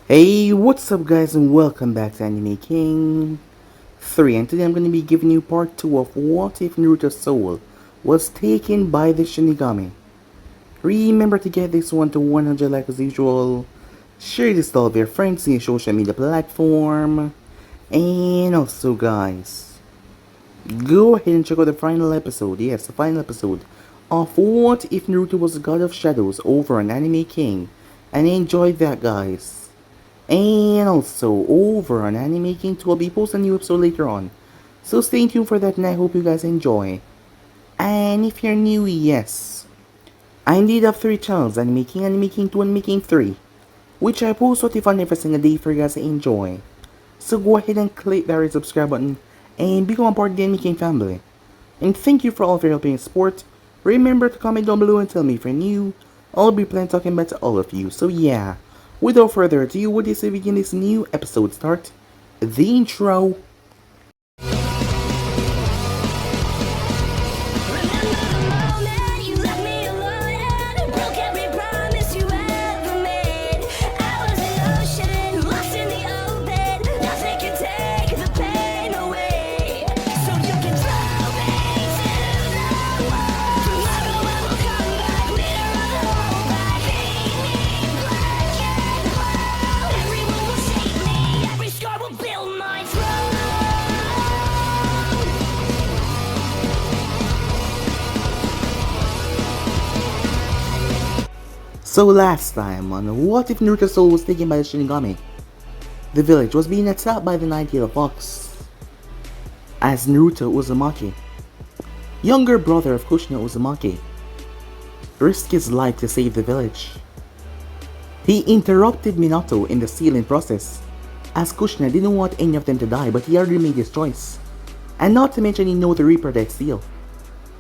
Hey, what's up guys and welcome back to Anime King 3, and today I'm going to be giving you part 2 of What If Naruto's Soul was taken by the Shinigami. Remember to get this one to 100 like as usual, share this to all of your friends in your social media platform, and also guys, go ahead and check out the final episode, yes, the final episode of What If Naruto was the God of Shadows over on Anime King, and enjoy that guys. And also, over on Anime King 2, I'll be posting a new episode later on. So stay tuned for that and I hope you guys enjoy. And if you're new, yes, I indeed have 3 channels, Anime King 2, Anime King 3, which I post what if on every single day for you guys to enjoy. So go ahead and click that red subscribe button and become a part of the Anime King family. And thank you for all of your help and support. Remember to comment down below and tell me if you're new. I'll be planning talking back to all of you. So yeah, without further ado, what do you say we begin this new episode start? The intro. So last time on What If Naruto's Soul was taken by the Shinigami, the village was being attacked by the Nine-Tailed Fox. As Naruto Uzumaki, younger brother of Kushina Uzumaki, risked his life to save the village. He interrupted Minato in the sealing process, as Kushina didn't want any of them to die, but he already made his choice. And not to mention he knew the Reaper Death seal.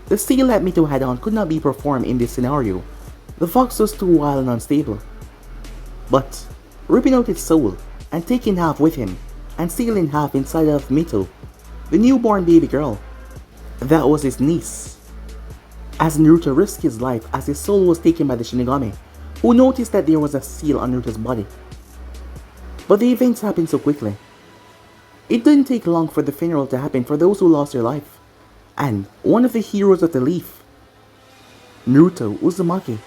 The seal that Mito had on could not be performed in this scenario. The fox was too wild and unstable. But, ripping out its soul and taking half with him, and sealing half inside of Mito, the newborn baby girl, that was his niece. As Naruto risked his life as his soul was taken by the Shinigami, who noticed that there was a seal on Naruto's body. But the events happened so quickly. It didn't take long for the funeral to happen for those who lost their life, and one of the heroes of the leaf, Naruto Uzumaki.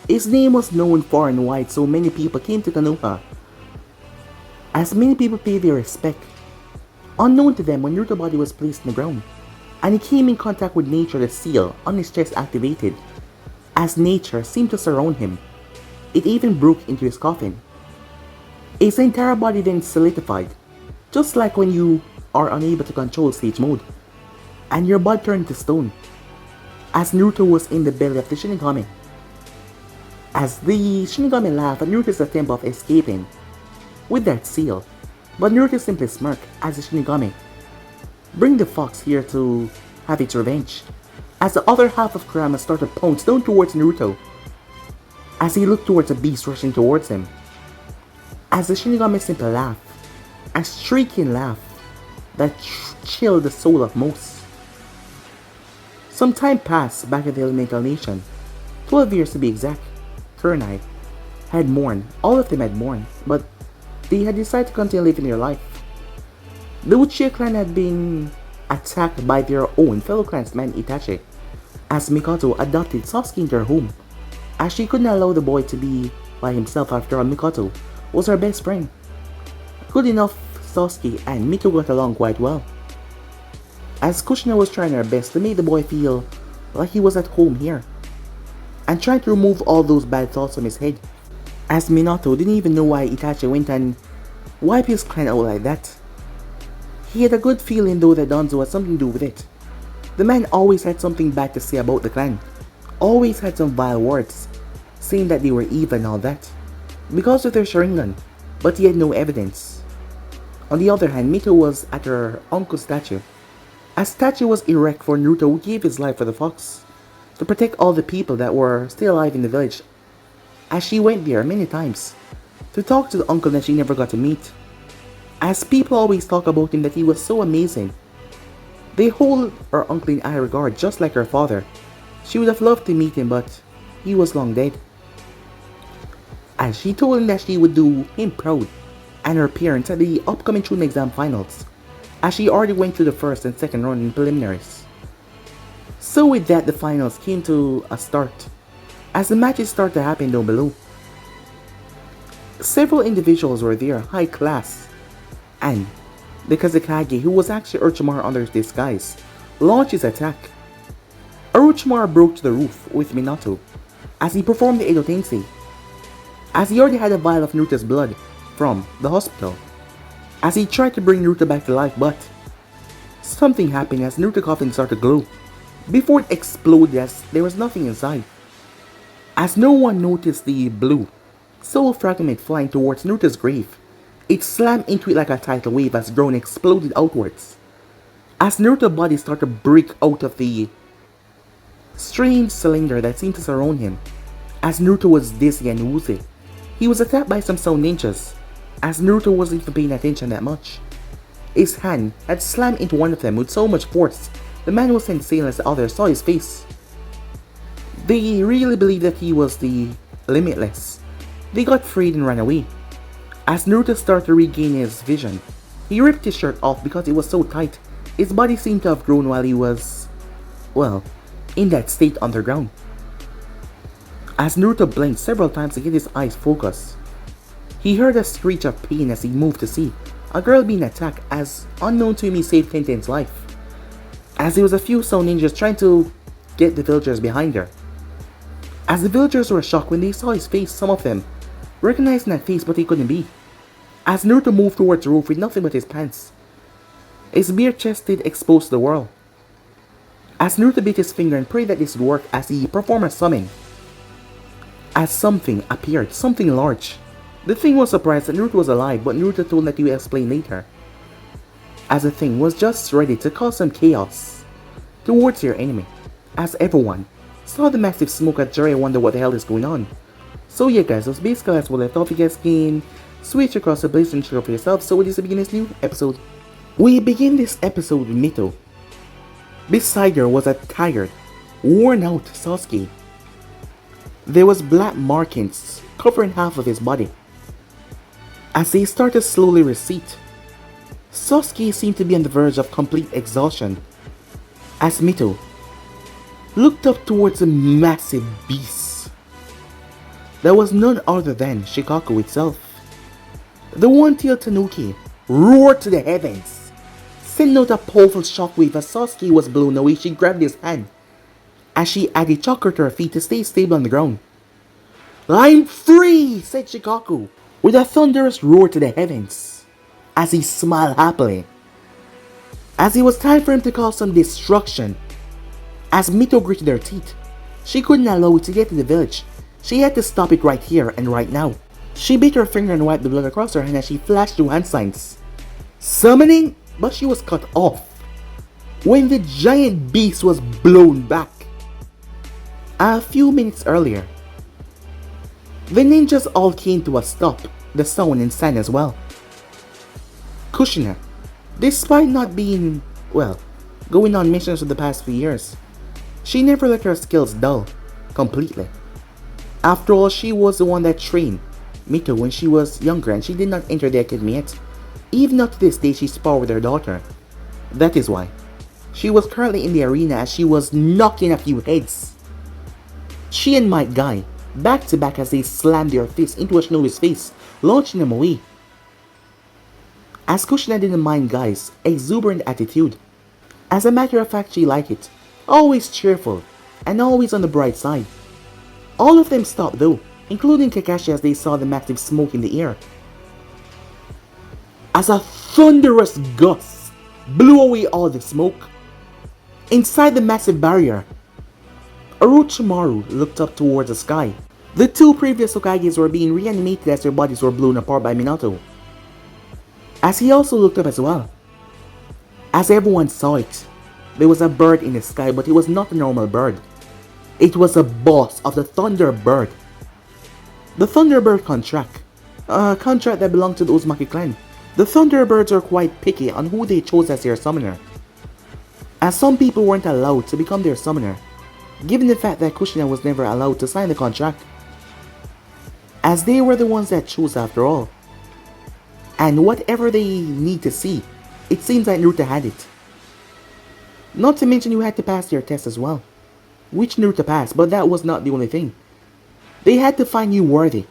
His name was known far and wide, so many people came to Konoha. As many people paid their respect, unknown to them when Naruto's body was placed in the ground, and he came in contact with nature, the seal on his chest activated. As nature seemed to surround him, it even broke into his coffin. His entire body then solidified, just like when you are unable to control stage mode, and your body turned to stone. As Naruto was in the belly of the Shinigami, as the Shinigami laughed at Naruto's attempt of escaping with that seal, but Naruto simply smirked as the Shinigami bring the fox here to have its revenge, as the other half of Kurama started to pounce down towards Naruto as he looked towards a beast rushing towards him. As the Shinigami simply laughed, a shrieking laugh that chilled the soul of most. Some time passed back at the Elemental Nation, 12 years to be exact. Kurenai had mourned, all of them had mourned, but they had decided to continue living their life. The Uchiha clan had been attacked by their own fellow clansman Itachi, as Mikoto adopted Sasuke into her home, as she couldn't allow the boy to be by himself. After all, Mikoto was her best friend. Good enough, Sasuke and Mito got along quite well, as Kushina was trying her best to make the boy feel like he was at home here, and tried to remove all those bad thoughts from his head, as Minato didn't even know why Itachi went and wiped his clan out like that. He had a good feeling though that Danzo had something to do with it. The man always had something bad to say about the clan, always had some vile words, saying that they were evil and all that, because of their Sharingan, but he had no evidence. On the other hand, Mito was at her uncle's statue. A statue was erect for Naruto, who gave his life for the fox, to protect all the people that were still alive in the village, as she went there many times to talk to the uncle that she never got to meet, as people always talk about him that he was so amazing. They hold her uncle in high regard just like her father. She would have loved to meet him, but he was long dead. as she told him that she would do him proud and her parents at the upcoming Chunin exam finals, as she already went through the first and second round in preliminaries. So with that, the finals came to a start, as the matches started to happen down below. Several individuals were there, high class, and the Hokage, who was actually Orochimaru under disguise, launched his attack. Orochimaru broke to the roof with Minato as he performed the Edo Tensei, as he already had a vial of Naruto's blood from the hospital, as he tried to bring Naruto back to life, but something happened as Naruto's coffin started to glow before it exploded as there was nothing inside. As no one noticed the blue soul fragment flying towards Naruto's grave, it slammed into it like a tidal wave as drone exploded outwards. As Naruto's body started to break out of the strange cylinder that seemed to surround him, as Naruto was dizzy and woozy, he was attacked by some sound ninjas, as Naruto wasn't even paying attention that much. His hand had slammed into one of them with so much force, the man was insane as the others saw his face. They really believed that he was the Limitless. They got freed and ran away. As Naruto started to regain his vision, he ripped his shirt off because it was so tight. His body seemed to have grown while he was, well, in that state underground. As Naruto blinked several times to get his eyes focused, he heard a screech of pain as he moved to see a girl being attacked, as unknown to him he saved Tenten's life, as there was a few sound ninjas trying to get the villagers behind her. As the villagers were shocked when they saw his face, some of them recognizing that face but he couldn't be. As Naruto moved towards the roof with nothing but his pants, his bare chested exposed to the world. As Naruto bit his finger and prayed that this would work as he performed a summon, as something appeared, something large. The thing was surprised that Naruto was alive, but Naruto told that he would explain later, as the thing was just ready to cause some chaos towards their enemy. As everyone saw the massive smoke, at Jiraiya wondered what the hell is going on. So yeah guys, that's basically that's what I thought. You guys can switch across the place and check out for yourself. So with this, begin this new episode. We begin this episode with Mito. Beside her was a tired, worn out Sasuke. There was black markings covering half of his body. As they started to slowly recede, Sasuke seemed to be on the verge of complete exhaustion, as Mito looked up towards a massive beast that was none other than Shukaku itself. The one-tailed Tanuki roared to the heavens, sending out a powerful shockwave. As Sasuke was blown away, she grabbed his hand as she added chakra to her feet to stay stable on the ground. "I'm free!" said Shukaku with a thunderous roar to the heavens, as he smiled happily, as it was time for him to cause some destruction. As Mito gritted her teeth, she couldn't allow it to get to the village. She had to stop it right here and right now. She bit her finger and wiped the blood across her hand as she flashed through hand signs, summoning, but she was cut off when the giant beast was blown back. A few minutes earlier, the ninjas all came to a stop, the sound and sand as well. Kushina, despite not being, well, going on missions for the past few years, she never let her skills dull completely. After all, she was the one that trained Mito when she was younger, and she did not enter the academy yet. Even up to this day, she sparred with her daughter. That is why she was currently in the arena, as she was knocking a few heads. She and Might Guy back to back as they slammed their fists into Shinobi's face, launching him away. As Kushina didn't mind Guy's exuberant attitude. As a matter of fact, she liked it. Always cheerful and always on the bright side. All of them stopped though, including Kakashi, as they saw the massive smoke in the air. As a thunderous gust blew away all the smoke. Inside the massive barrier, Orochimaru looked up towards the sky. The two previous Hokages were being reanimated as their bodies were blown apart by Minato, as he also looked up as well. As everyone saw it, there was a bird in the sky, but it was not a normal bird. It was a boss of the Thunderbird. The Thunderbird contract, a contract that belonged to the Uzumaki clan. The Thunderbirds are quite picky on who they chose as their summoner, as some people weren't allowed to become their summoner, given the fact that Kushina was never allowed to sign the contract. as they were the ones that chose after all. And whatever they need to see, it seems like Naruto had it. Not to mention you had to pass their test as well, which Naruto passed, but that was not the only thing. They had to find you worthy,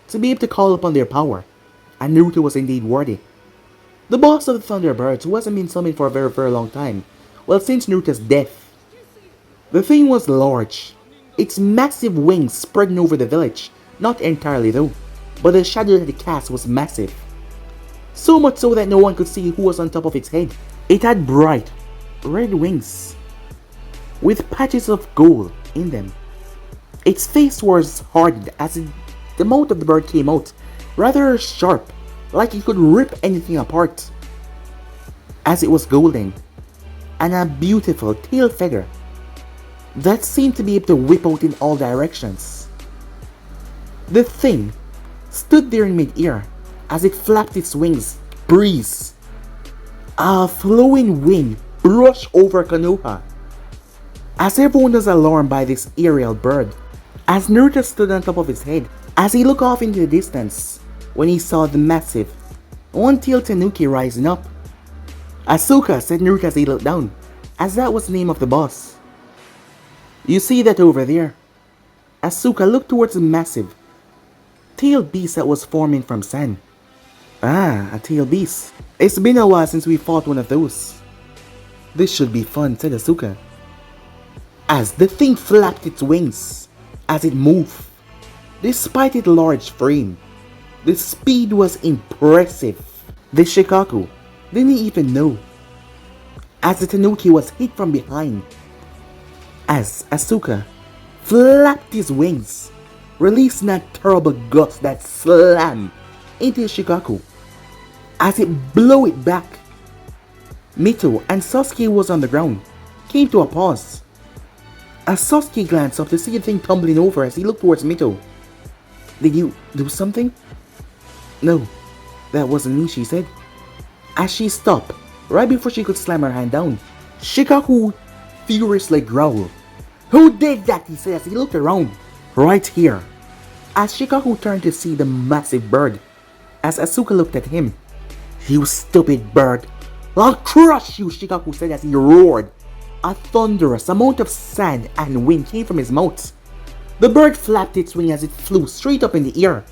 to be able to call upon their power, and Naruto was indeed worthy. The boss of the Thunderbirds, who hasn't been summoned for a very long time, well, since Naruto's death. The thing was large, its massive wings spreading over the village, not entirely though, but the shadow that it cast was massive. So much so that no one could see who was on top of its head. It had bright, red wings, with patches of gold in them. Its face was hardened as the mouth of the bird came out, rather sharp, like it could rip anything apart, as it was golden, and a beautiful tail feather that seemed to be able to whip out in all directions. The thing stood there in mid-air as it flapped its wings. Breeze, a flowing wind brushed over Konoha, as everyone was alarmed by this aerial bird. As Naruto stood on top of his head, as he looked off into the distance, when he saw the massive, one-tailed Tanuki rising up. Asuka said Naruto as he looked down, as that was the name of the boss. You see that over there? Asuka looked towards the massive, tailed beast that was forming from sand. Ah, a tailed beast. It's been a while since we fought one of those. This should be fun, said Asuka, as the thing flapped its wings as it moved. Despite its large frame, the speed was impressive. The Shukaku didn't even know, as the Tanuki was hit from behind, as Asuka flapped his wings, releasing a terrible gust that slammed into Shukaku as it blew it back. Mito and Sasuke was on the ground, came to a pause. As Sasuke glanced up to see the thing tumbling over as he looked towards Mito. Did you do something? No, that wasn't me, she said, as she stopped right before she could slam her hand down. Shukaku furiously growled. Who did that? He said as he looked around. Right here. As Shukaku turned to see the massive bird, as Asuka looked at him. You stupid bird. I'll crush you, Shukaku said as he roared. A thunderous amount of sand and wind came from his mouth. The bird flapped its wing as it flew straight up in the air.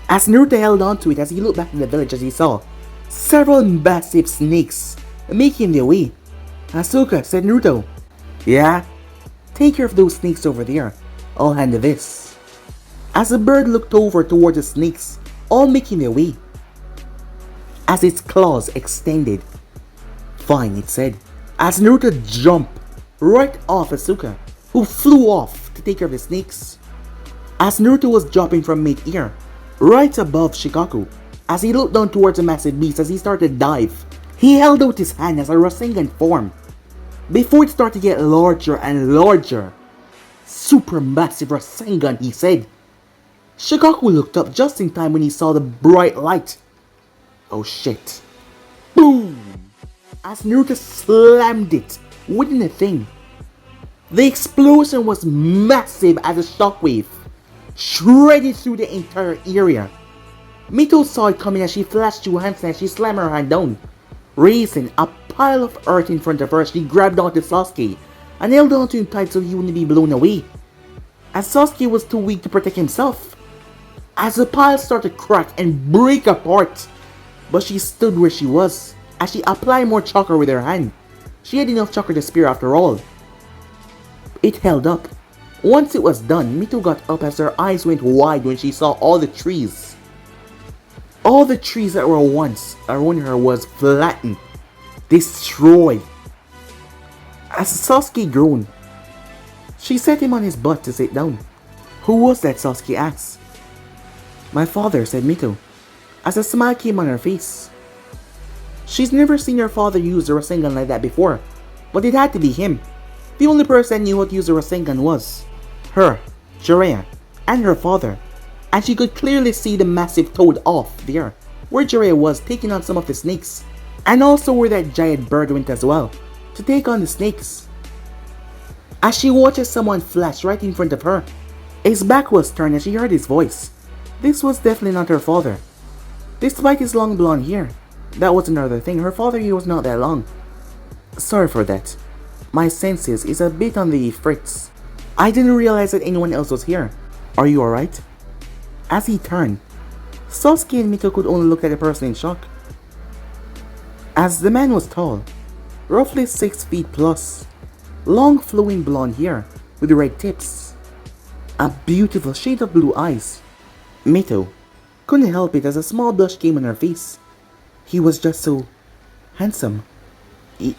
As Naruto held onto it as he looked back in the village as he saw several massive snakes making their way. Asuka said Naruto, yeah? Take care of those snakes over there. I'll handle this. As the bird looked over toward the snakes, all making their way, as its claws extended. Fine, it said, as Naruto jumped right off Asuka, who flew off to take care of the snakes. As Naruto was dropping from mid-air, right above Shukaku, as he looked down towards the massive beast as he started to dive, he held out his hand as a Rasengan formed, before it started to get larger and larger. Supermassive Rasengan, he said. Shukaku looked up just in time when he saw the bright light. Oh shit. Boom! As Naruto slammed it within the thing. The explosion was massive as a shockwave shredded through the entire area. Mito saw it coming as she flashed two hands and she slammed her hand down. Raising a pile of earth in front of her, she grabbed onto Sasuke and held onto him tight so he wouldn't be blown away, as Sasuke was too weak to protect himself. As the pile started to crack and break apart, but she stood where she was as she applied more chakra with her hand. She had enough chakra to spear after all. It held up. Once it was done, Mito got up as her eyes went wide when she saw all the trees. All the trees that were once around her was flattened, destroyed. As Sasuke groaned, she set him on his butt to sit down. Who was that? Sasuke asked. My father, said Mito, as a smile came on her face. She's never seen her father use a Rasengan like that before, but it had to be him. The only person knew what to use a Rasengan was her, Jiraiya, and her father, and she could clearly see the massive toad off there, where Jiraiya was taking on some of the snakes, and also where that giant bird went as well, to take on the snakes. As she watched someone flash right in front of her, his back was turned and she heard his voice. This was definitely not her father. Despite his long blonde hair, that was another thing, her father here was not that long. Sorry for that. My senses is a bit on the fritz. I didn't realize that anyone else was here. Are you alright? As he turned, Sasuke and Mito could only look at the person in shock. As the man was tall, roughly 6 feet plus, long flowing blonde hair with red tips, a beautiful shade of blue eyes. Mito couldn't help it as a small blush came on her face. He was just so handsome.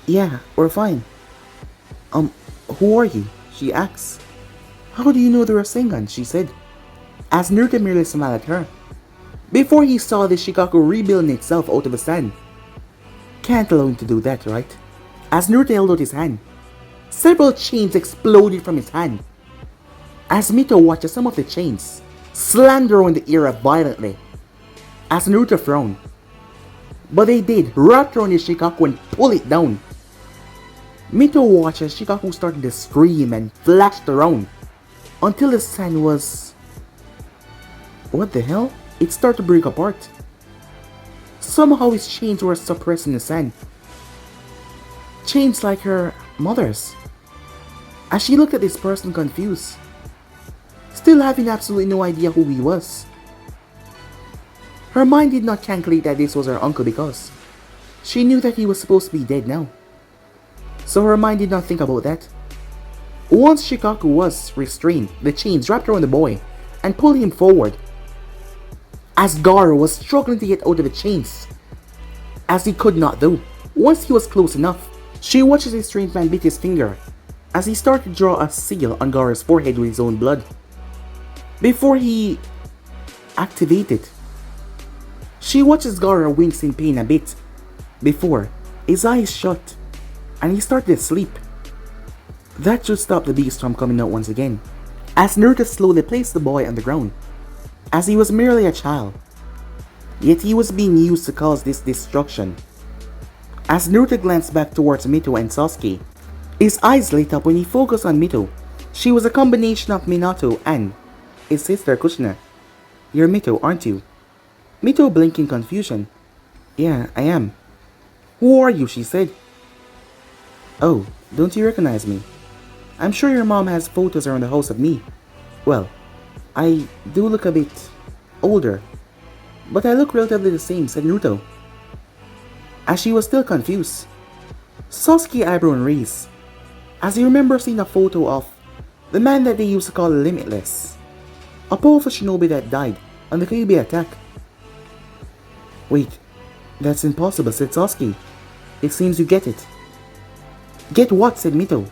Yeah, we're fine. Who are you? She asked. How do you know the Rasengan? She said, as Naruto merely smiled at her. Before he saw the Shukaku rebuilding itself out of the sand. Can't allow him to do that, right? As Naruto held out his hand, several chains exploded from his hand. As Mito watched some of the chains slammed around the area violently. As Naruto frowned. But they did wrap around his Shukaku and pull it down. Mito watched as Shukaku started to scream and flashed around until the sand was... What the hell? It started to break apart. Somehow his chains were suppressed in the sand. Chains like her mother's. As she looked at this person confused, still having absolutely no idea who he was. Her mind did not calculate that this was her uncle because she knew that he was supposed to be dead now. So her mind did not think about that. Once Shukaku was restrained, the chains wrapped around the boy and pulled him forward. As Gaara was struggling to get out of the chains, as he could not though. Once he was close enough, she watches the strange man beat his finger as he started to draw a seal on Gaara's forehead with his own blood. Before he activated, she watches Gaara wince in pain a bit before his eyes shut and he started to sleep. That should stop the beast from coming out once again. As Naruto slowly placed the boy on the ground, as he was merely a child, yet he was being used to cause this destruction. As Naruto glanced back towards Mito and Sasuke, his eyes lit up when he focused on Mito. She was a combination of Minato and his sister Kushina. You're Mito, aren't you? Mito blinked in confusion. Yeah, I am. Who are you? She said. Oh, don't you recognize me? I'm sure your mom has photos around the house of me. Well, I do look a bit older, but I look relatively the same, said Naruto. As she was still confused, Sasuke eyebrow raised, as he remembered seeing a photo of the man that they used to call Limitless, a powerful shinobi that died on the Kyuubi attack. Wait, that's impossible, said Sasuke. It seems you get it. Get what? Said Mito,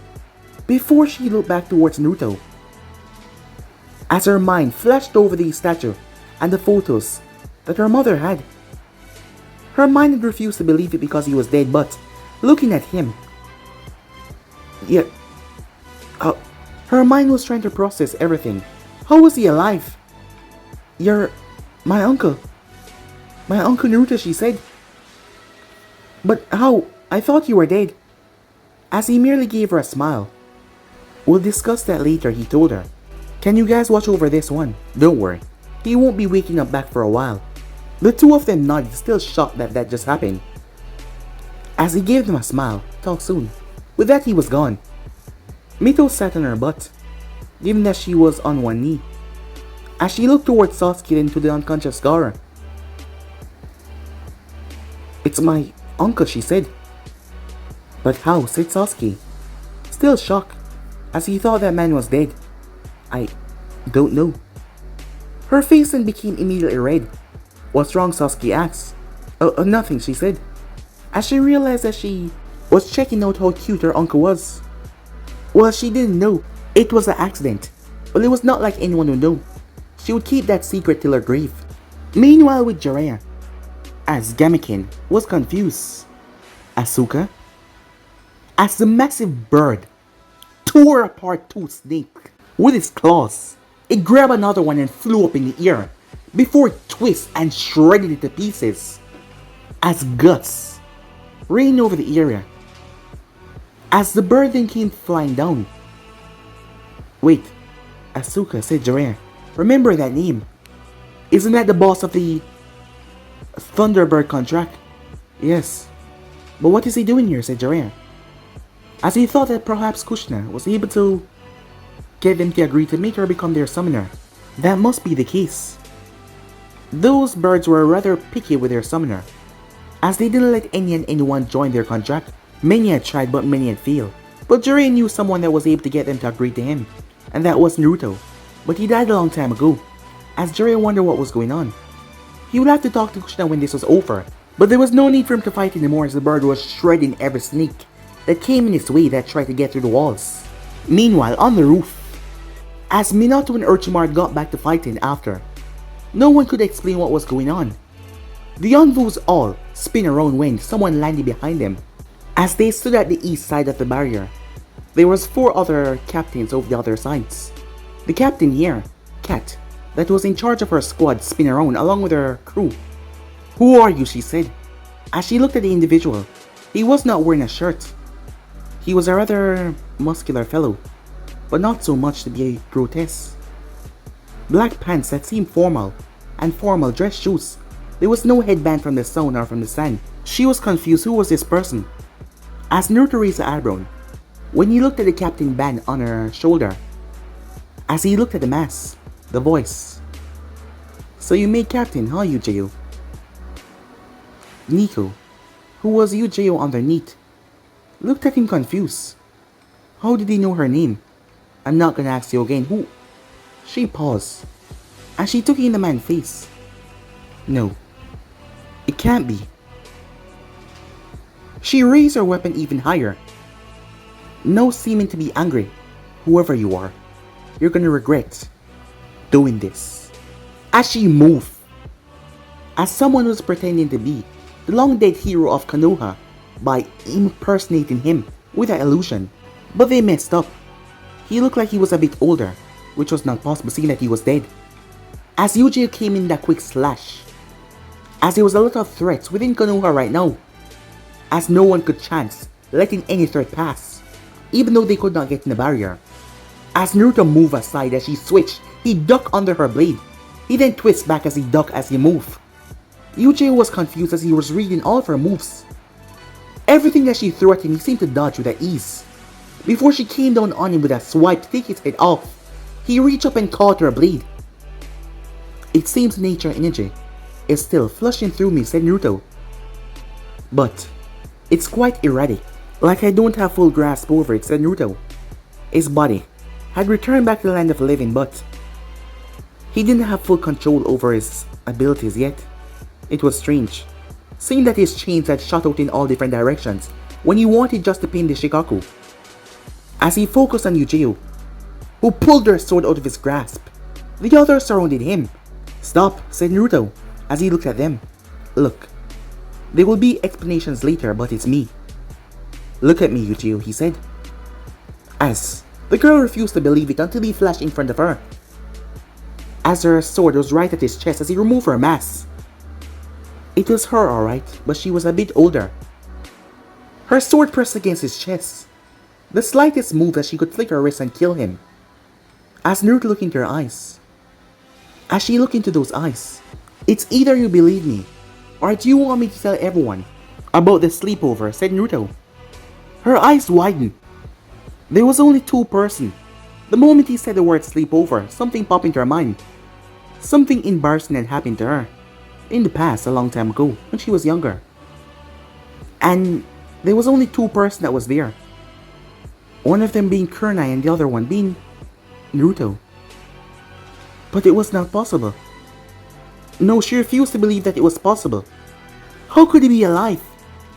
before she looked back towards Naruto. As her mind flashed over the statue and the photos that her mother had. Her mind had refused to believe it because he was dead, but looking at him, yeah, her mind was trying to process everything. How was he alive? You're my uncle. My uncle Naruto, she said. But how? I thought you were dead. As he merely gave her a smile. We'll discuss that later, he told her. Can you guys watch over this one? Don't worry, he won't be waking up back for a while. The two of them nodded, still shocked that that just happened. As he gave them a smile, talk soon. With that he was gone. Mito sat on her butt, given that she was on one knee. As she looked towards Sasuke and to the unconscious Gaara. It's my uncle, she said. But how? Said Sasuke, still shocked, as he thought that man was dead. I don't know. Her face then became immediately red. What's wrong? Sasuke asked. Nothing, she said, as she realized that she was checking out how cute her uncle was. Well, she didn't know it was an accident. Well, it was not like anyone would know. She would keep that secret till her grave. Meanwhile with Jiraiya, as Gamikin was confused. Asuka, as the massive bird tore apart two snakes with its claws, it grabbed another one and flew up in the air before it twisted and shredded it to pieces. As gusts rained over the area, as the bird then came flying down. Wait, Asuka, said Jiraiya, remember that name. Isn't that the boss of the Thunderbird contract? Yes. But what is he doing here, said Jiraiya. As he thought that perhaps Kushna was able to get them to agree to make her become their summoner. That must be the case. Those birds were rather picky with their summoner, as they didn't let any and anyone join their contract. Many had tried, but many had failed. But Jiraiya knew someone that was able to get them to agree to him, and that was Naruto. But he died a long time ago. As Jiraiya wondered what was going on, he would have to talk to Kushna when this was over. But there was no need for him to fight anymore, as the bird was shredding every snake that came in his way that tried to get through the walls. Meanwhile, on the roof, as Minato and Orochimaru got back to fighting after, no one could explain what was going on. The envoys all spin around when someone landed behind them. As they stood at the east side of the barrier, there was 4 other captains over the other sides. The captain here, Kat, that was in charge of her squad, spin around along with her crew. "Who are you?" she said. As she looked at the individual, he was not wearing a shirt. He was a rather muscular fellow, but not so much to be grotesque. Black pants that seemed formal, and formal dress shoes. There was no headband from the sun or from the sand. She was confused. Who was this person? As Naruto raised the eyebrow, when he looked at the captain band on her shoulder, as he looked at the mask, the voice. "So you made captain, huh, Yujiyo?" Nico, who was Yujiyo underneath, looked at him confused. How did he know her name? "I'm not gonna ask you again. Who?" She paused, and she took in the man's face. "No, it can't be." She raised her weapon even higher, now seeming to be angry. "Whoever you are, you're gonna regret doing this." As she moved, as someone was pretending to be the long-dead hero of Konoha by impersonating him with an illusion. But they messed up. He looked like he was a bit older, which was not possible seeing that he was dead. As Yuji came in that quick slash, as there was a lot of threats within Konoha right now, as no one could chance letting any threat pass, even though they could not get in the barrier. As Naruto moved aside as she switched, he ducked under her blade. He then twists back as he ducked as he moved. Yuji was confused as he was reading all of her moves. Everything that she threw at him, he seemed to dodge with ease. Before she came down on him with a swipe to take his head off, he reached up and caught her blade. "It seems nature energy is still flushing through me," said Naruto. "But it's quite erratic, like I don't have full grasp over it," said Naruto. His body had returned back to the land of the living, but he didn't have full control over his abilities yet. It was strange, seeing that his chains had shot out in all different directions when he wanted just to pin the Shukaku. As he focused on Yujiyo, who pulled their sword out of his grasp, the others surrounded him. "Stop," said Naruto as he looked at them. "Look, there will be explanations later, but it's me." "Look at me, Yujiyo," he said. As the girl refused to believe it until he flashed in front of her, as her sword was right at his chest as he removed her mask. It was her alright, but she was a bit older. Her sword pressed against his chest. The slightest move that she could flick her wrist and kill him. As Naruto looked into her eyes, as she looked into those eyes, "It's either you believe me, or do you want me to tell everyone about the sleepover?" said Naruto. Her eyes widened. There was only 2 persons. The moment he said the word sleepover, something popped into her mind. Something embarrassing had happened to her in the past, a long time ago, when she was younger. And there was only 2 persons that was there. One of them being Kunai and the other one being Naruto. But it was not possible. No, she refused to believe that it was possible. How could he be alive?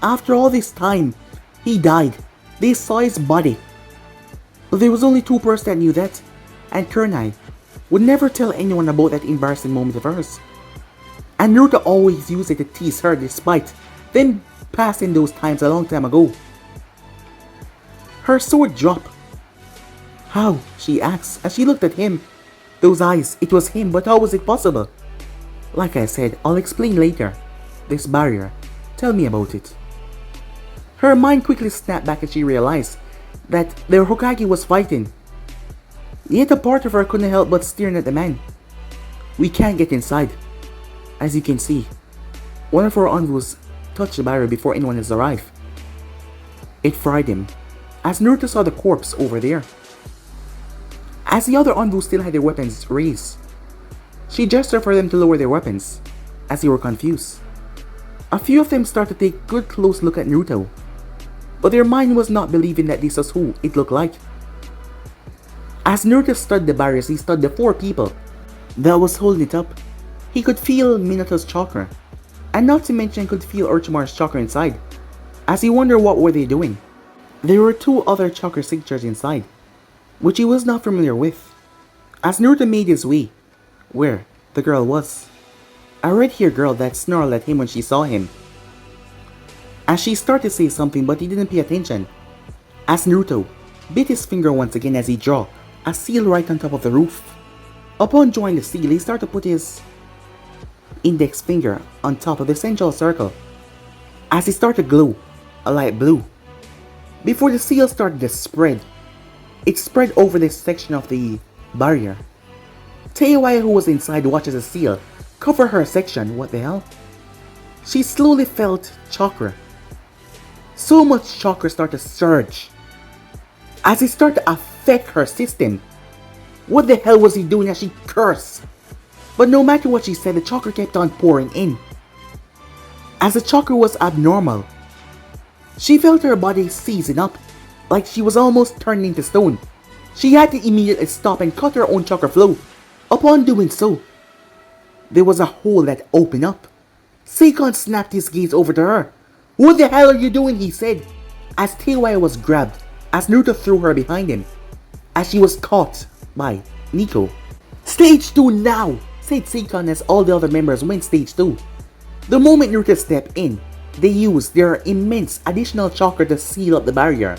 After all this time, he died. They saw his body. But there was only 2 persons that knew that, and Kunai would never tell anyone about that embarrassing moment of hers. And Naruto always used it to tease her despite them passing those times a long time ago. Her sword dropped. "How?" she asked as she looked at him. Those eyes, it was him, but how was it possible? "Like I said, I'll explain later. This barrier, tell me about it." Her mind quickly snapped back as she realized that their Hokage was fighting. Yet a part of her couldn't help but staring at the man. We can't get inside. As you can see, one of our envoys touched the barrier before anyone has arrived. It fried him, as Naruto saw the corpse over there. As the other envoys still had their weapons raised, she gestured for them to lower their weapons, as they were confused. A few of them started to take a good close look at Naruto, but their mind was not believing that this was who it looked like. As Naruto studied the barriers, he studied the 4 people that was holding it up. He could feel Minato's chakra, and not to mention could feel Orochimaru's chakra inside, as he wondered what were they doing. There were 2 other chakra signatures inside, which he was not familiar with. As Naruto made his way where the girl was, a red-haired girl that snarled at him when she saw him. As she started to say something, but he didn't pay attention, as Naruto bit his finger once again as he drew a seal right on top of the roof. Upon drawing the seal, he started to put his index finger on top of the central circle, as it started to glow a light blue. Before the seal started to spread, it spread over this section of the barrier. Teiwaya, who was inside, watches the seal cover her section. What the hell? She slowly felt chakra. So much chakra started to surge, as it started to affect her system. What the hell was he doing as she cursed? But no matter what she said, the chakra kept on pouring in. As the chakra was abnormal, she felt her body seizing up, like she was almost turning into stone. She had to immediately stop and cut her own chakra flow. Upon doing so, there was a hole that opened up. Seikon snapped his gaze over to her. "What the hell are you doing?" he said, as Teiwaya was grabbed, as Naruto threw her behind him, as she was caught by Nico. "Stage 2 now," said Seikon as all the other members went stage 2. The moment Naruto stepped in, they used their immense additional chakra to seal up the barrier,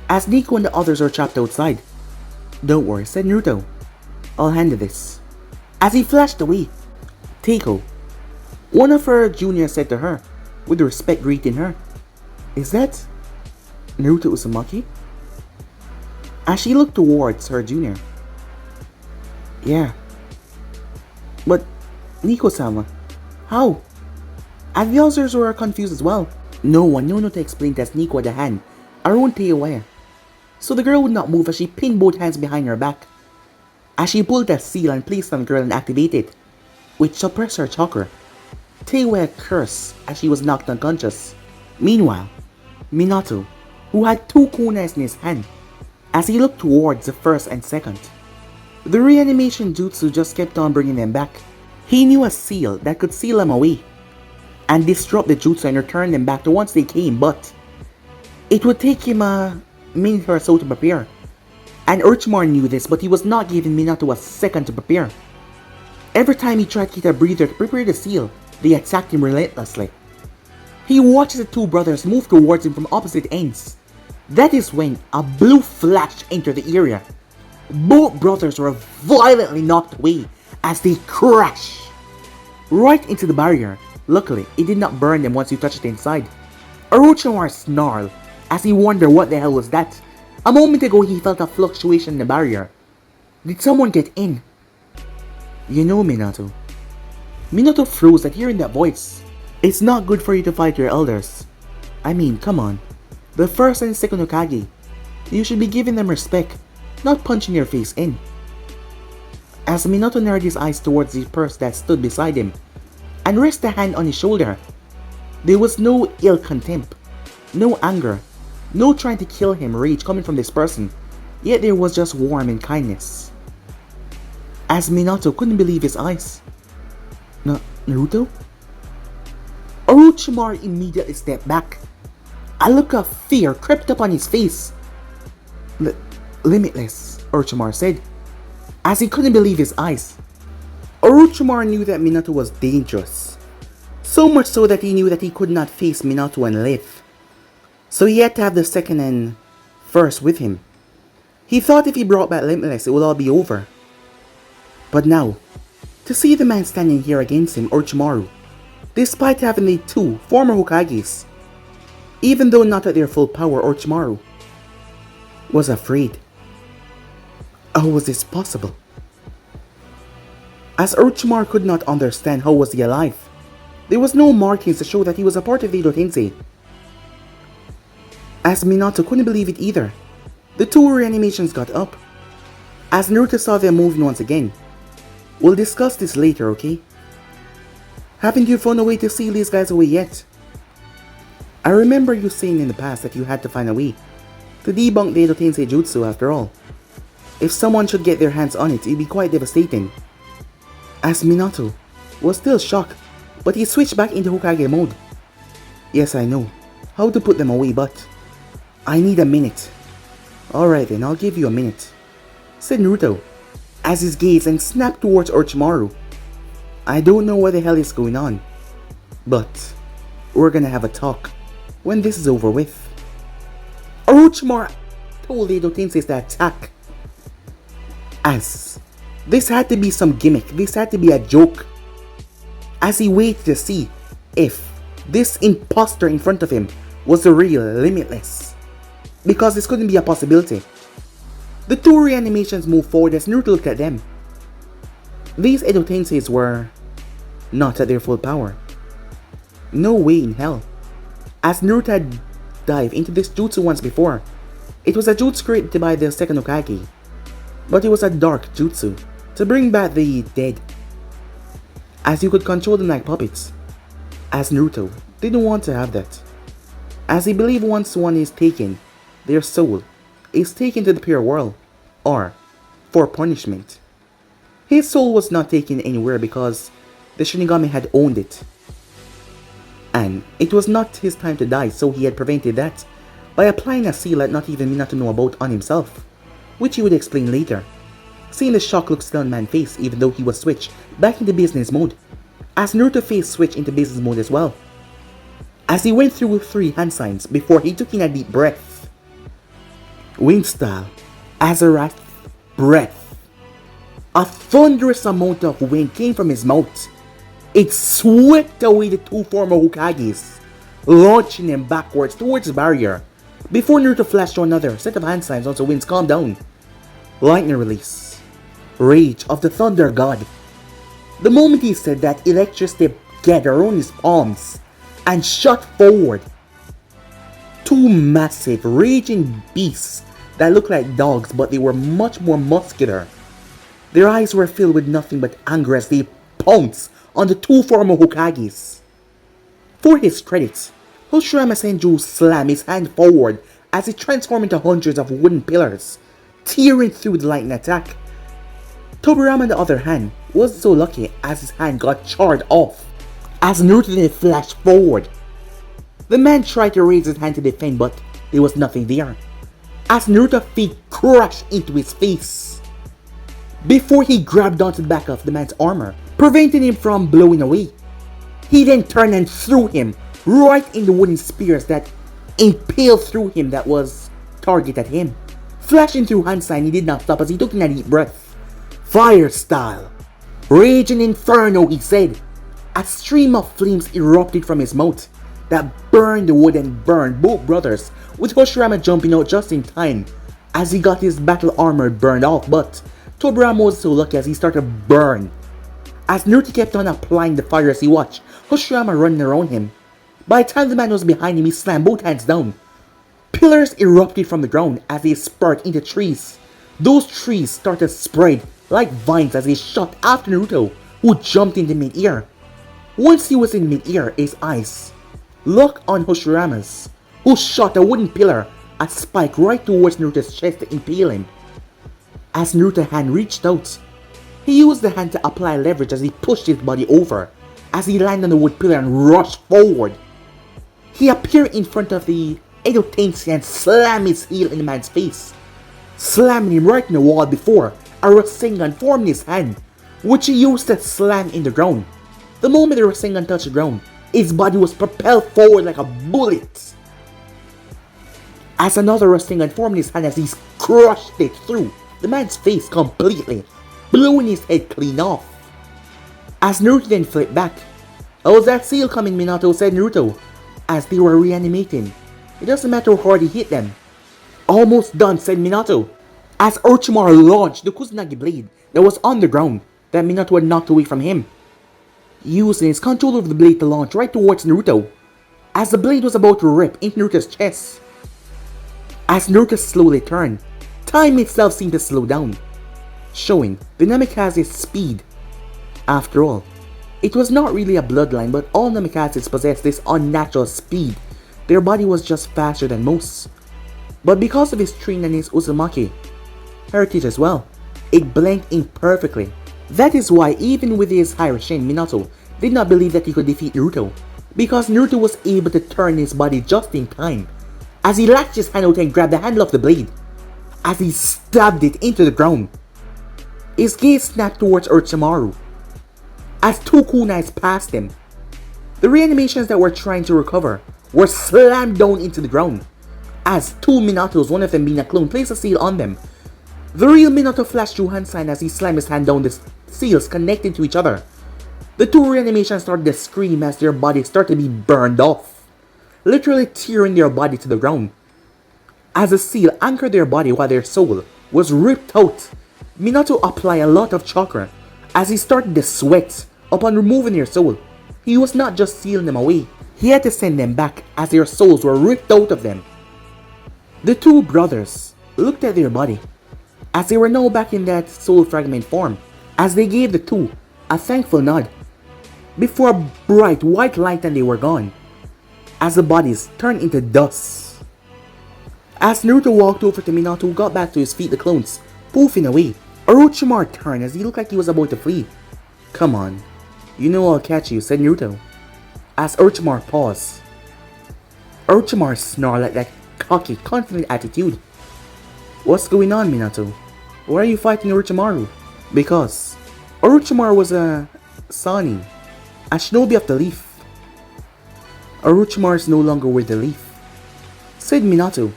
as Nico and the others are trapped outside. "Don't worry," said Naruto. "I'll handle this." As he flashed away, Teiko, one of her juniors, said to her, with respect greeting her, "Is that Naruto Uzumaki?" As she looked towards her junior. "Yeah. But Nico-sama, how?" And the others were confused as well. No one knew to explain as Nico had a hand around Teiwaya, so the girl would not move as she pinned both hands behind her back. As she pulled that seal and placed on the girl and activated, which suppressed her chakra, Teiwaya cursed as she was knocked unconscious. Meanwhile, Minato, who had 2 kunais in his hand, as he looked towards the first and second. The reanimation jutsu just kept on bringing them back. He knew a seal that could seal them away and disrupt the jutsu and return them back to once they came, but it would take him a minute or so to prepare. And Orochimaru knew this, but he was not giving Minato a second to prepare. Every time he tried to get a breather to prepare the seal, they attacked him relentlessly. He watches the 2 brothers move towards him from opposite ends. That is when a blue flash entered the area. Both brothers were violently knocked away as they crashed right into the barrier. Luckily, it did not burn them once you touched it inside. Orochimaru snarled as he wondered what the hell was that. A moment ago, he felt a fluctuation in the barrier. Did someone get in? "You know, Minato." Minato froze at hearing that voice. "It's not good for you to fight your elders. I mean, come on. The first and second Hokage. You should be giving them respect, not punching your face in." As Minato narrowed his eyes towards the person that stood beside him and rested a hand on his shoulder, there was no ill contempt, no anger, no trying to kill him rage coming from this person, yet there was just warmth and kindness. As Minato couldn't believe his eyes. Naruto? Orochimaru immediately stepped back. A look of fear crept up on his face. "Limitless," Orochimaru said, as he couldn't believe his eyes. Orochimaru knew that Minato was dangerous, so much so that he knew that he could not face Minato and live. So he had to have the second and first with him. He thought if he brought back Limitless, it would all be over. But now, to see the man standing here against him, Orochimaru, despite having the 2 former Hokages, even though not at their full power, Orochimaru was afraid. How was this possible? as Orochimaru could not understand how was he alive. There was no markings to show that he was a part of the Edo Tensei. As Minato couldn't believe it either. The two reanimations got up. As Naruto saw them moving once again. We'll discuss this later, okay? Haven't you found a way to seal these guys away yet? I remember you saying in the past that you had to find a way to debunk the Edo Tensei Jutsu after all. If someone should get their hands on it, it'd be quite devastating. As Minato was still shocked, but he switched back into Hokage mode. Yes, I know how to put them away, but I need a minute. Alright then, I'll give you a minute, said Naruto, as his gaze and snapped towards Orochimaru. I don't know what the hell is going on, but we're gonna have a talk when this is over with. Orochimaru told the Edo Tensei to attack. As this had to be some gimmick, this had to be a joke. As he waited to see if this imposter in front of him was the real Limitless. Because this couldn't be a possibility. The two reanimations moved forward as Naruto looked at them. These Edo Tenseis were not at their full power. No way in hell. As Naruto had dived into this jutsu once before, it was a jutsu created by the second Hokage. But it was a dark jutsu to bring back the dead. As you could control them like puppets. As Naruto didn't want to have that. As he believed once one is taken, their soul is taken to the pure world, or for punishment. His soul was not taken anywhere because the Shinigami had owned it. And it was not his time to die, so he had prevented that by applying a seal that not even Minato knew about on himself, which he would explain later. Seeing the shock look still on man's face even though he was switched back into business mode, as Naruto's face switched into business mode as well. As he went through 3 hand signs before he took in a deep breath. Wind style, Azarath breath. A thunderous amount of wind came from his mouth. It swept away the two former Hokages, launching them backwards towards the barrier, before Naruto flashed to another set of hand signs once the winds calmed down. Lightning release. Rage of the Thunder God. The moment he said that, electricity gathered around his palms and shot forward. Two massive, raging beasts that looked like dogs, but they were much more muscular. Their eyes were filled with nothing but anger as they pounced on the two former Hokages. For his credit, Hashirama Senju slammed his hand forward as he transformed into hundreds of wooden pillars, tearing through the lightning attack. Tobirama, on the other hand, wasn't so lucky as his hand got charred off, as Naruto then flashed forward. The man tried to raise his hand to defend, but there was nothing there, as Naruto's feet crashed into his face, before he grabbed onto the back of the man's armor, preventing him from blowing away. He then turned and threw him right in the wooden spears that impaled through him that was targeted at him. Flashing through hand sign, he did not stop as he took in a deep breath. Fire style. Raging inferno, he said. A stream of flames erupted from his mouth that burned the wood and burned both brothers, with Hashirama jumping out just in time as he got his battle armor burned off, but Tobirama was so lucky as he started to burn. As Naruto kept on applying the fire as he watched Hashirama running around him. By the time the man was behind him, he slammed both hands down. Pillars erupted from the ground as they sparked into trees. Those trees started to spread like vines as they shot after Naruto, who jumped into mid-air. Once he was in mid-air, his eyes locked on Hashirama's, who shot a wooden pillar, a spike right towards Naruto's chest to impale him. As Naruto's hand reached out, he used the hand to apply leverage as he pushed his body over, as he landed on the wood pillar and rushed forward. He appeared in front of the Edo Tensei and slammed his heel in the man's face, slamming him right in the wall before a Rasengan formed in his hand, which he used to slam in the ground. The moment the Rasengan touched the ground, his body was propelled forward like a bullet, as another Rasengan formed in his hand as he crushed it through the man's face completely, blowing his head clean off. As Naruto then flipped back. "How's that seal coming, Minato?" said Naruto, as they were reanimating. "It doesn't matter how hard he hit them." "Almost done," said Minato, as Orochimaru launched the Kusanagi blade that was on the ground, that Minato had knocked away from him, using his control over the blade to launch right towards Naruto, as the blade was about to rip into Naruto's chest. As Naruto slowly turned, time itself seemed to slow down, showing the Namikaze's speed. After all, it was not really a bloodline, but all Namikazes possessed this unnatural speed. Their body was just faster than most. But because of his training and his Uzumaki heritage as well, it blended in perfectly. That is why even with his high restraint, Minato did not believe that he could defeat Naruto, because Naruto was able to turn his body just in time, as he latched his hand out and grabbed the handle of the blade, as he stabbed it into the ground. His gaze snapped towards Orochimaru, as two kunais passed him. The reanimations that were trying to recover were slammed down into the ground, as two Minatos, one of them being a clone, placed a seal on them. The real Minato flashed through hand sign as he slammed his hand down the seals connecting to each other. The two reanimations started to scream as their bodies started to be burned off, literally tearing their body to the ground. As the seal anchored their body while their soul was ripped out, Minato applied a lot of chakra as he started to sweat upon removing their soul. He was not just sealing them away, he had to send them back as their souls were ripped out of them. The two brothers looked at their body as they were now back in that soul fragment form, as they gave the two a thankful nod. Before a bright white light and they were gone, as the bodies turned into dust. As Naruto walked over to Minato, who got back to his feet, the clones poofing away. Orochimaru turned as he looked like he was about to flee. "Come on, you know I'll catch you," said Naruto. As Orochimaru paused, Orochimaru snarled at that cocky, confident attitude. "What's going on, Minato? Why are you fighting Orochimaru?" "Because Orochimaru was a Sannin, a shinobi of the leaf." "Orochimaru is no longer with the leaf," said Minato.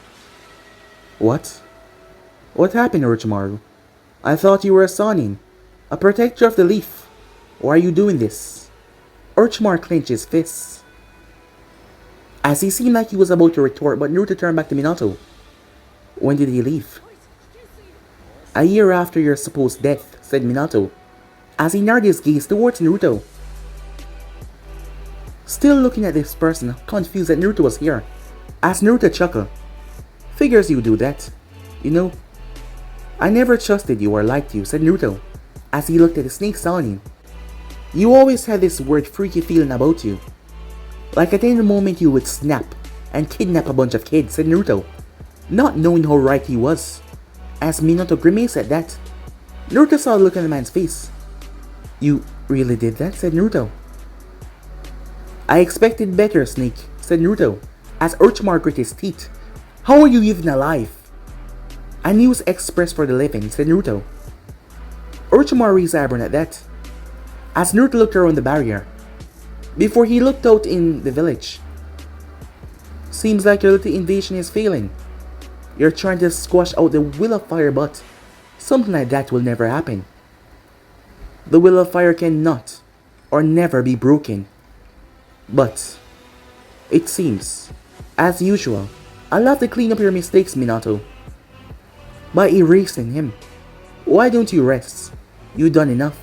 "What? What happened, Orochimaru? I thought you were a Sannin, a protector of the leaf. Why are you doing this?" Orochimaru clenched his fists, as he seemed like he was about to retort, but Naruto turned back to Minato. "When did he leave?" "A year after your supposed death," said Minato, as he narrowed his gaze towards Naruto. Still looking at this person, confused that Naruto was here, as Naruto chuckled. "Figures you do that. You know, I never trusted you or liked you," said Naruto, as he looked at the snake Sannin. "You always had this weird freaky feeling about you. Like at any moment you would snap and kidnap a bunch of kids," said Naruto, not knowing how right he was, as Minato grimaced at that. Naruto saw a look on the man's face. "You really did that?" said Naruto. "I expected better, Snake," said Naruto, as Orochimaru grit his teeth. "How are you even alive?" "A news express for the living," said Naruto. Orochimaru raised his eyebrow at that, as Naruto looked around the barrier, before he looked out in the village. "Seems like your little invasion is failing. You're trying to squash out the will of fire, but something like that will never happen. The will of fire cannot or never be broken. But it seems, as usual, I'll have to clean up your mistakes, Minato, by erasing him. Why don't you rest? You've done enough."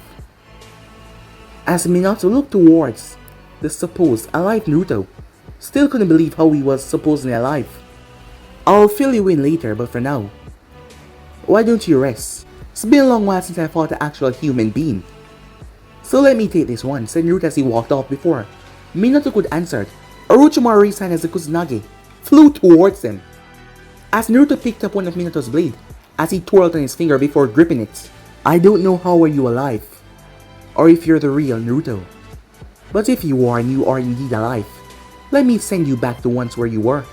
As Minato looked towards the supposed alive Naruto, still couldn't believe how he was supposedly alive. "I'll fill you in later, but for now, why don't you rest? It's been a long while since I fought an actual human being. So let me take this one," said Naruto as he walked off before Minato could answer. Orochimaru raised hand as the Kusanagi flew towards him, as Naruto picked up one of Minato's blade as he twirled on his finger before gripping it. "I don't know how are you alive, or if you're the real Naruto. But if you are and you are indeed alive, let me send you back to once where you were."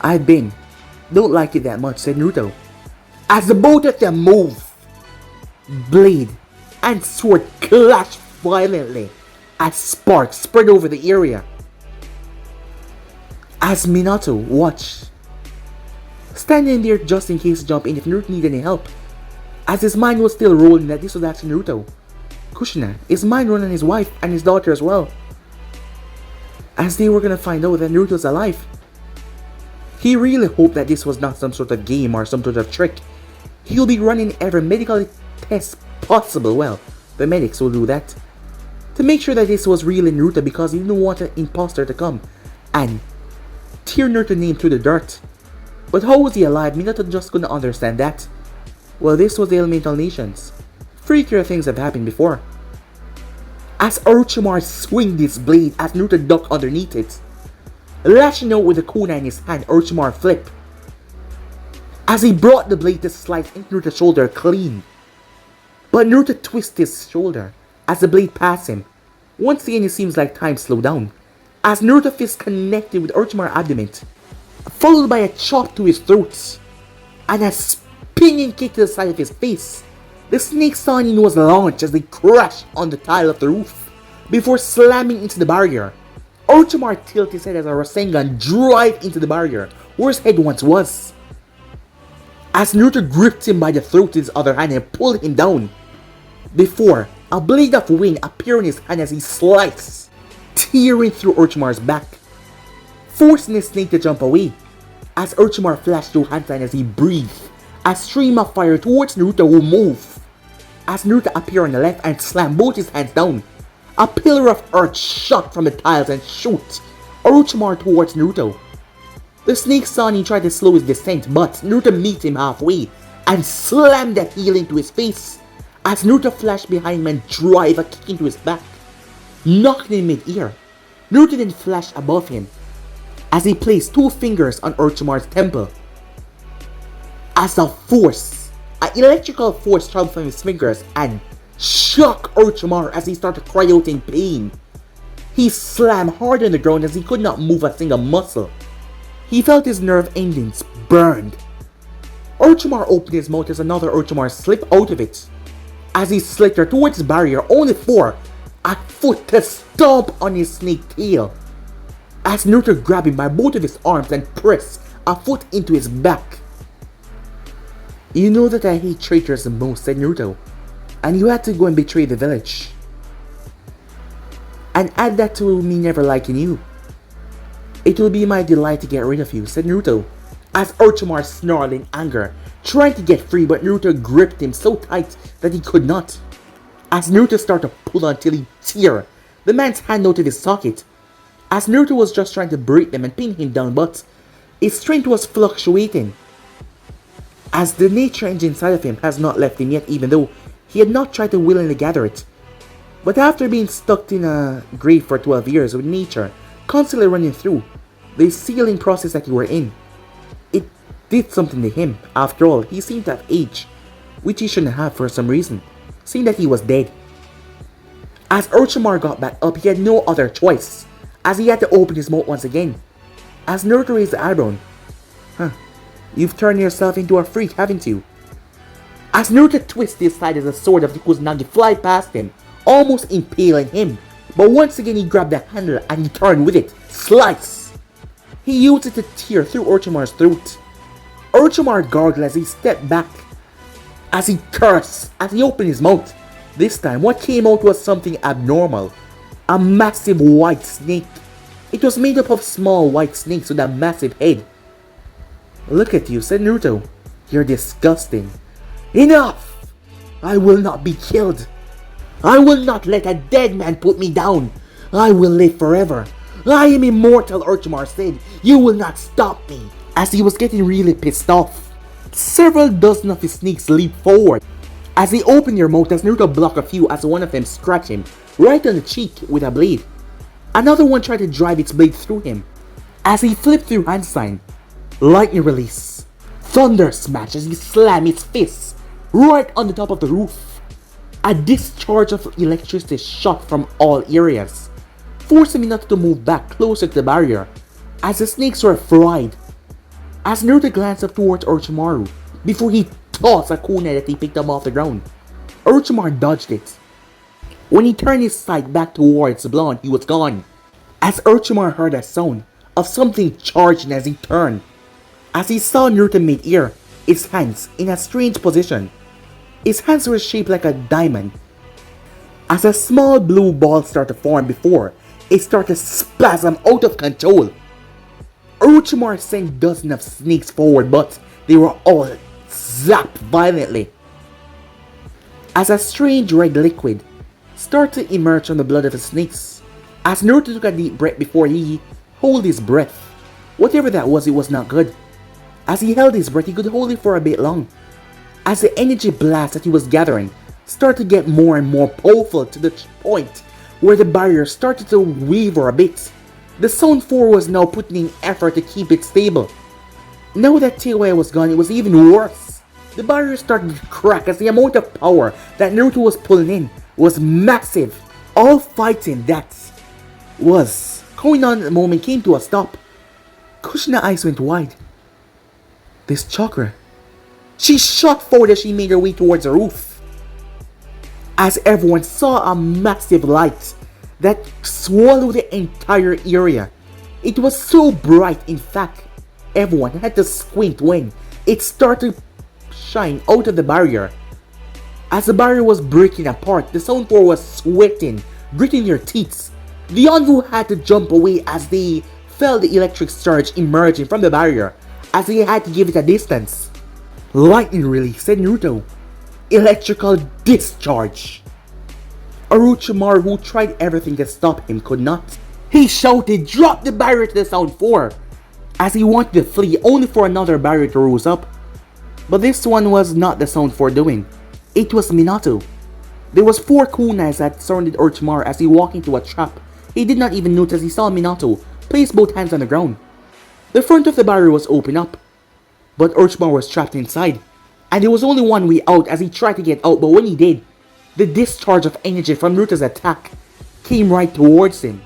"I've been. Don't like it that much," said Naruto. As the both of them moved, blade and sword clashed violently as sparks spread over the area. As Minato watched, standing there just in case to jump in if Naruto needed any help, as his mind was still rolling that this was actually Naruto. Kushina, his mind running on his wife and his daughter as well, as they were gonna find out that Naruto's alive. He really hoped that this was not some sort of game or some sort of trick. He'll be running every medical test possible, well, the medics will do that. To make sure that this was really Naruto because he didn't want an imposter to come and tear Naruto's name through the dirt. But how was he alive? Minato just couldn't understand that. Well, this was the Elemental Nations. Freakier things have happened before. As Orochimaru swung this blade as Naruto ducked underneath it, lashing out with a kunai in his hand, Orochimaru flipped. As he brought the blade to slice into Naruto's shoulder clean. But Naruto twisted his shoulder as the blade passed him. Once again, it seems like time slowed down, as Naruto's fist connected with Orochimaru's abdomen, followed by a chop to his throat, and a spinning kick to the side of his face. The snake Sanin was launched as they crashed on the tile of the roof, before slamming into the barrier. Orochimaru tilted his head as a Rasengan drive into the barrier, where his head once was. As Naruto gripped him by the throat with his other hand and pulled him down, before a blade of wind appeared in his hand as he sliced, tearing through Orochimaru's back, forcing the snake to jump away. As Orochimaru flashed through Hansan as he breathed, a stream of fire towards Naruto who moved. As Naruto appeared on the left and slammed both his hands down, a pillar of earth shot from the tiles and shot Orochimaru towards Naruto. The snake Sanin tried to slow his descent, but Naruto met him halfway and slammed a heel into his face. As Naruto flashed behind him and drive a kick into his back, knocking him mid-ear. Naruto then flashed above him as he placed 2 fingers on Orochimaru's temple. As a force, an electrical force traveled from his fingers and shocked Orochimaru as he started to cry out in pain. He slammed hard on the ground as he could not move a single muscle. He felt his nerve endings burned. Orochimaru opened his mouth as another Orochimaru slipped out of it, as he slithered towards the barrier only for a foot to stomp on his snake tail. As Naruto grabbed him by both of his arms and pressed a foot into his back. "You know that I hate traitors the most," said Naruto, "and you had to go and betray the village. And add that to me never liking you. It will be my delight to get rid of you," said Naruto, as Orochimaru snarled in anger, trying to get free, but Naruto gripped him so tight that he could not. As Naruto started to pull until he tear the man's hand out of his socket, as Naruto was just trying to break them and pin him down, but his strength was fluctuating, as the nature engine inside of him has not left him yet, even though he had not tried to willingly gather it. But after being stuck in a grave for 12 years with nature constantly running through the sealing process that you were in, it did something to him. After all, he seemed to have aged, which he shouldn't have for some reason, seeing that he was dead. As Orochimaru got back up, he had no other choice, as he had to open his mouth once again. As Naruto raised the eyebrow, "You've turned yourself into a freak, haven't you?" As Naruto twisted his side as a sword of Kusanagi fly past him, almost impaling him. But once again he grabbed the handle and he turned with it. Slice! He used it to tear through Orochimaru's throat. Orochimaru gargled as he stepped back, as he cursed, as he opened his mouth. This time what came out was something abnormal. A massive white snake. It was made up of small white snakes with a massive head. "Look at you," said Naruto. "You're disgusting." "Enough! I will not be killed. I will not let a dead man put me down. I will live forever. I am immortal," Orochimaru said. "You will not stop me." As he was getting really pissed off, several dozen of his snakes leaped forward. As he opened their mouth, as Naruto blocked a few as one of them scratched him right on the cheek with a blade. Another one tried to drive its blade through him. As he flipped through hand sign, lightning release, thunder smash as he slammed his fists right on the top of the roof. A discharge of electricity shot from all areas, forcing Minato to move back closer to the barrier as the snakes were fried. As Naruto glanced up towards Orochimaru before he tossed a kunai that he picked up off the ground, Orochimaru dodged it. When he turned his sight back towards the blonde, he was gone. As Orochimaru heard a sound of something charging as he turned, as he saw Naruto mid-air, his hands in a strange position. His hands were shaped like a diamond. As a small blue ball started to form before, it started to spasm out of control. Orochimaru sent dozens of snakes forward, but they were all zapped violently. as a strange red liquid started to emerge from the blood of the snakes. As Naruto took a deep breath before he held his breath. Whatever that was, it was not good. As he held his breath, he could hold it for a bit long. As the energy blast that he was gathering started to get more and more powerful to the point where the barrier started to waver a bit. The Sound 4 was now putting in effort to keep it stable. Now that Teiwai was gone, it was even worse. The barrier started to crack as the amount of power that Naruto was pulling in was massive. All fighting that was going on at the moment came to a stop. Kushina's eyes went wide. This chakra. She shot forward as she made her way towards the roof. As everyone saw a massive light that swallowed the entire area. It was so bright, in fact, everyone had to squint when it started to shine out of the barrier. As the barrier was breaking apart, the Sound 4 was sweating, gritting their teeth. The Anvu had to jump away as they felt the electric surge emerging from the barrier, as they had to give it a distance. Lightning release, said Naruto. Electrical discharge. Orochimaru, who tried everything to stop him, could not. He shouted, "Drop the barrier to the Sound 4!" as he wanted to flee, only for another barrier to rise up. But this one was not the Sound 4 doing. It was Minato. There was 4 kunais that surrounded Orochimaru as he walked into a trap. He did not even notice he saw Minato place both hands on the ground. The front of the barrier was open up, but Orochimaru was trapped inside, and there was only one way out as he tried to get out, but when he did, the discharge of energy from Naruto's attack came right towards him.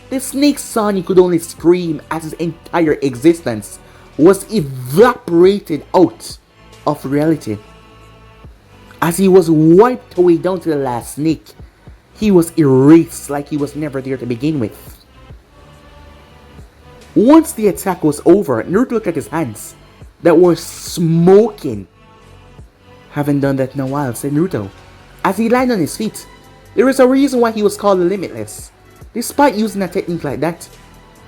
The snake saw and he could only scream as his entire existence was evaporated out of reality. As he was wiped away down to the last snake, he was erased like he was never there to begin with. Once the attack was over, Naruto looked at his hands that were smoking. "Haven't done that in a while," said Naruto. As he landed on his feet, there is a reason why he was called the Limitless. Despite using a technique like that,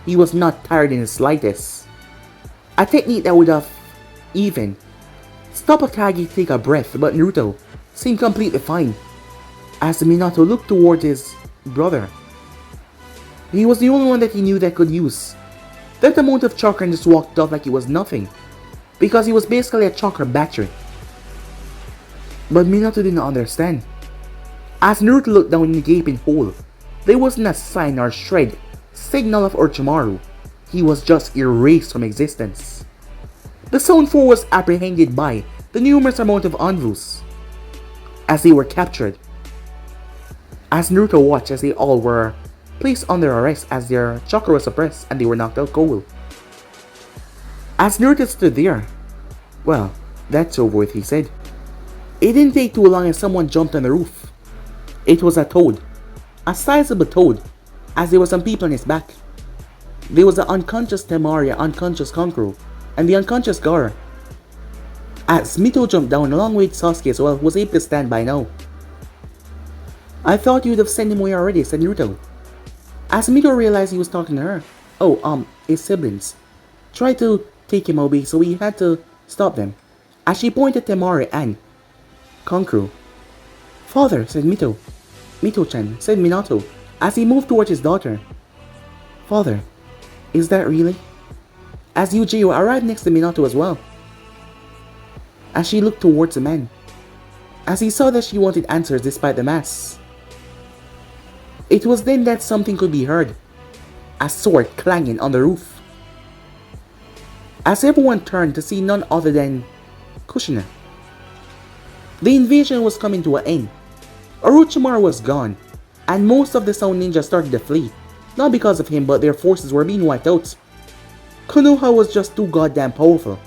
he was not tired in the slightest. A technique that would have even stopped Hokage to take a breath, but Naruto seemed completely fine. As Minato looked towards his brother, he was the only one that he knew that could use that amount of chakra and just walked off like it was nothing, because he was basically a chakra battery. But Minato did not understand. As Naruto looked down in the gaping hole, there wasn't a sign or shred, signal of Orochimaru. He was just erased from existence. The Sound 4 was apprehended by the numerous amount of Anvus as they were captured. As Naruto watched as they all were placed under arrest as their chakra was suppressed and they were knocked out cold. As Naruto stood there, "Well, that's over with," he said. It didn't take too long as someone jumped on the roof. It was a toad. A sizable toad, as there were some people on his back. There was the unconscious Temari, unconscious Kankuro, and the unconscious Gaara. As Mito jumped down along with Sasuke as well, who was able to stand by now. "I thought you'd have sent him away already," said Naruto. As Mito realized he was talking to her. His siblings tried to take him away, so he had to stop them. As she pointed at Temari and Kankuro. "Father," said Mito. "Mito-chan," said Minato, as he moved towards his daughter. "Father, is that really?" As Yujiro arrived next to Minato as well. As she looked towards the man. As he saw that she wanted answers despite the masks. It was then that something could be heard. A sword clanging on the roof. As everyone turned to see none other than Kushina. The invasion was coming to an end. Orochimaru was gone, and most of the Sound Ninjas started to flee. Not because of him, but their forces were being wiped out. Konoha was just too goddamn powerful.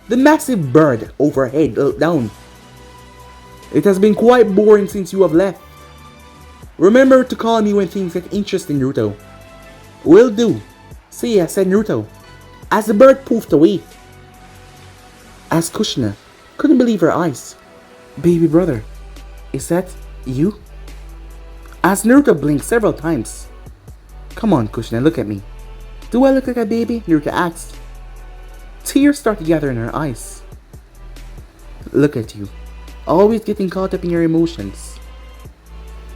The massive bird overhead looked down. "It has been quite boring since you have left. Remember to call me when things get interesting, Naruto." "Will do. See ya," said Naruto, as the bird poofed away. As Kushina couldn't believe her eyes. "Baby brother, is that you?" As Naruto blinked several times. "Come on, Kushina, look at me. Do I look like a baby?" Naruto asked. Tears started to gather in her eyes. "Look at you. always getting caught up in your emotions.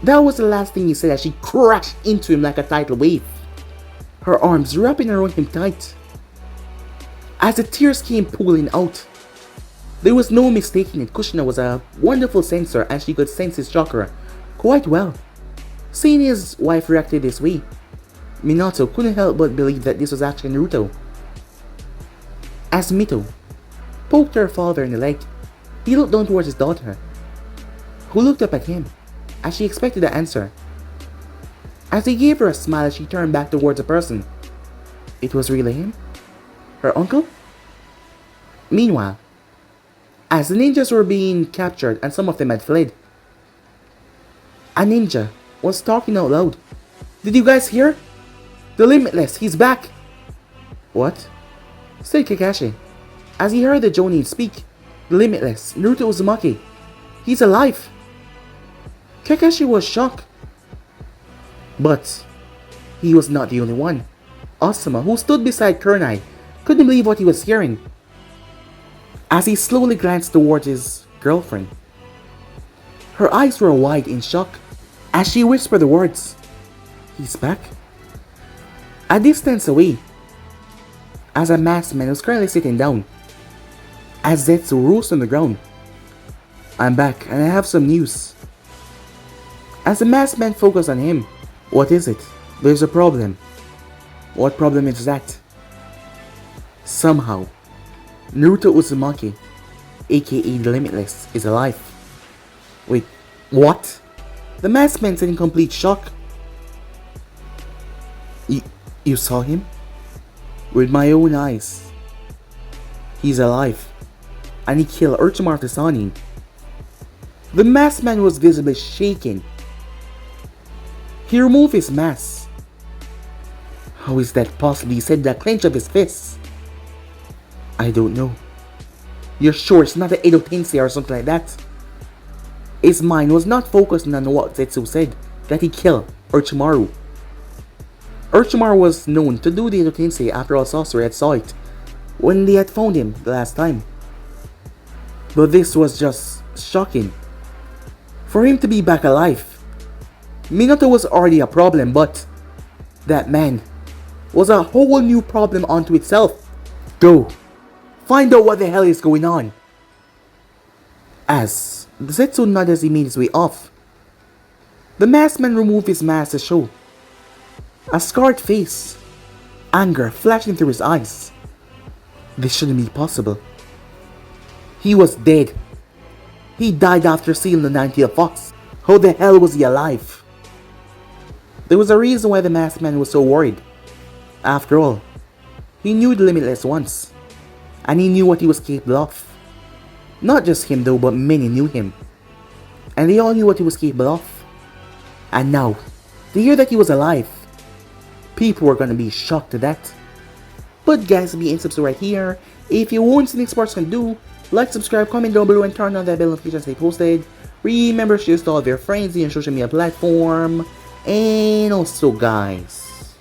That was the last thing he said as she crashed into him like a tidal wave, her arms wrapping around him tight. As the tears came pooling out, there was no mistaking it. Kushina was a wonderful sensor and she could sense his chakra quite well. Seeing his wife reacted this way, Minato couldn't help but believe that this was actually Naruto. As Mito poked her father in the leg, he looked down towards his daughter, who looked up at him as she expected the answer. As he gave her a smile, she turned back towards the person. It was really him? Her uncle? Meanwhile, as the ninjas were being captured and some of them had fled, a ninja was talking out loud. Did you guys hear? The Limitless, he's back! What? Said Kakashi, as he heard the Jonin speak. The Limitless, Naruto Uzumaki. He's alive! Kakashi was shocked. But he was not the only one. Asuma, who stood beside Kurnai, couldn't believe what he was hearing. As he slowly glanced towards his girlfriend, her eyes were wide in shock as she whispered the words, "He's back?" A distance away, as a masked man was currently sitting down, as Zetsu rose on the ground. "I'm back and I have some news." As the masked man focused on him, "What is it?" "There's a problem." "What problem is that?" Somehow, Naruto Uzumaki, aka the Limitless, is alive. Wait, what? The masked man said in complete shock. You saw him?" "With my own eyes. He's alive. And he killed Orochimaru the Sannin." The masked man was visibly shaking. He removed his mask. "How is that possible?" he said with a clench of his fists. "I don't know." "You're sure it's not the Edo Tensei or something like that?" His mind was not focusing on what Zetsu said, that he killed Orochimaru. Orochimaru was known to do the Edo Tensei after all sorcery had saw it when they had found him the last time. But this was just shocking. For him to be back alive. Minato was already a problem, but that man was a whole new problem unto itself. Go, find out what the hell is going on. As Zetsu nodded as he made his way off, the masked man removed his mask to show a scarred face, anger flashing through his eyes. This shouldn't be possible. He was dead. He died after seeing the 90th Fox. How the hell was he alive? There was a reason why the masked man was so worried. After all, he knew the Limitless once, and he knew what he was capable of. Not just him though, but many knew him, and they all knew what he was capable of. And now, to hear that he was alive, people were gonna be shocked to that. But guys, be in subscribe right here. If you want to see next parts can do, like, subscribe, comment down below, and turn on that bell notification to stay posted. Remember to share to all of your friends in your social media platform. And also guys,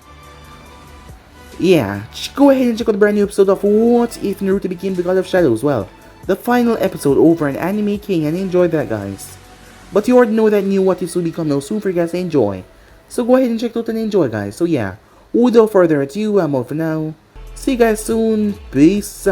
yeah, go ahead and check out the brand new episode of What If Naruto Became the God of Shadows. Well, the final episode over on Anime King, and enjoy that guys. But you already know that new What Ifs will be coming out soon for you guys to enjoy. So go ahead and check it out and enjoy guys. So yeah, without further ado, I'm out for now. See you guys soon. Peace.